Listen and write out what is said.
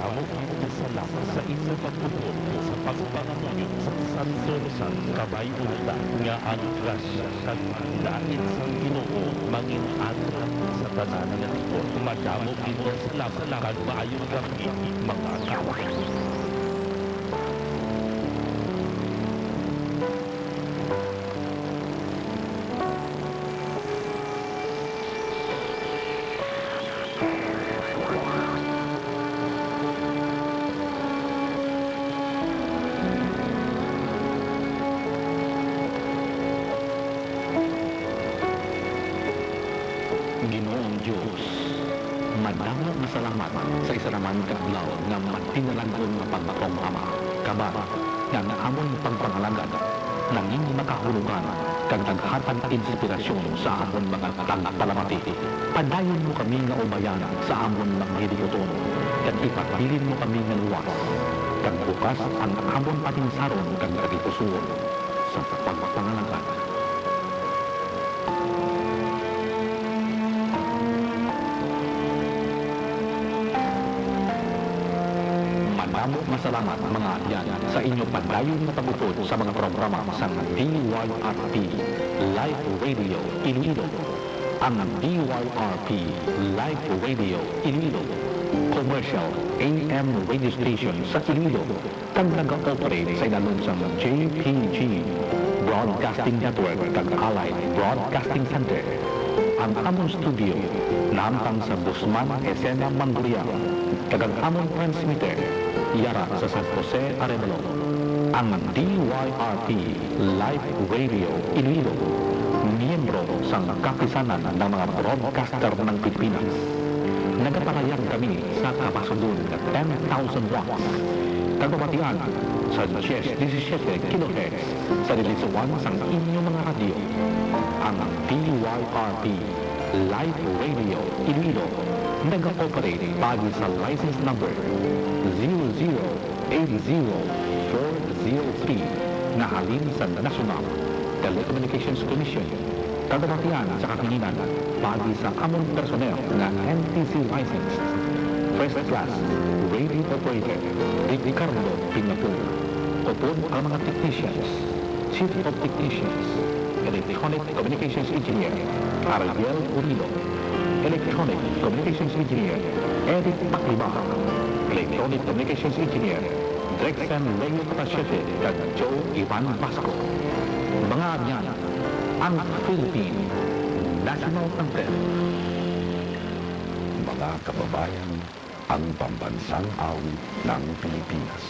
Madamo ang salamat sa inyo pagtupod sa pagpangamuyo sa Santo Rosan Kabay Unta nga ang grasya kag dait sa Ginoo mangin ato sa tanan nga tibok. Madamo ang salamat kag maayong gabi mga kawan. Ginoong Diyos, madamo nga salamat sa isa naman kadlaw nga magtinalangon nga pagbatong Ama, kabar nga naamon pagpangalagad nanging makahulugan kag daghatag inspirasyon sa amon mga tagapalamati. Padayon mo kami nga ubayan sa amon mga hidikoton kag ipabilin mo kami nga luwas kag bukas ang amon patinsaron kag tagipusoon sa pagpangalagad. Madamo masalamat mga adyan sa inyo padayon na pagupod sa mga programa sa DYRP Live Radio Iloilo. Ang DYRP Live Radio Iloilo Commercial AM radio station sa Iloilo kang nag-operate sa ilalong sa JPG Broadcasting Network kag Allied Broadcasting Center. Ang among studio naamtang sa Busman, Esena, Mandurriang kag ang among transmitter Yara sa San Jose, Arevalo. Ang DYRP Live Radio Iloilo, miyembro sa kapisanan ng mga broadcaster ng Pilipinas. Nagapanayag kami sa kapasundon na 10,000 watts. Kagabatian sa 17 kHz sa dilisuan sa inyong mga radyo. Ang DYRP Live Radio Iloilo nag-operate bagi sa license number 0080403 na halin sa National Telecommunications Commission. Kagabatian sa kakininan bagi sa among personnel na NTC license First Class Radio Operator Ricardo Pinapol. Upon ang mga technicians, Chief of Technicians, Electronic Communications Engineer Ariel Urilo, Electronic Communications Engineer Eric Maklibah, Electronic Communications Engineer Drexen Leo Patachete at Joe Ivan Vasco. Mga adyan, ang Philippine National Anthem. Mga kababayan, ang pambansang awit ng Pilipinas.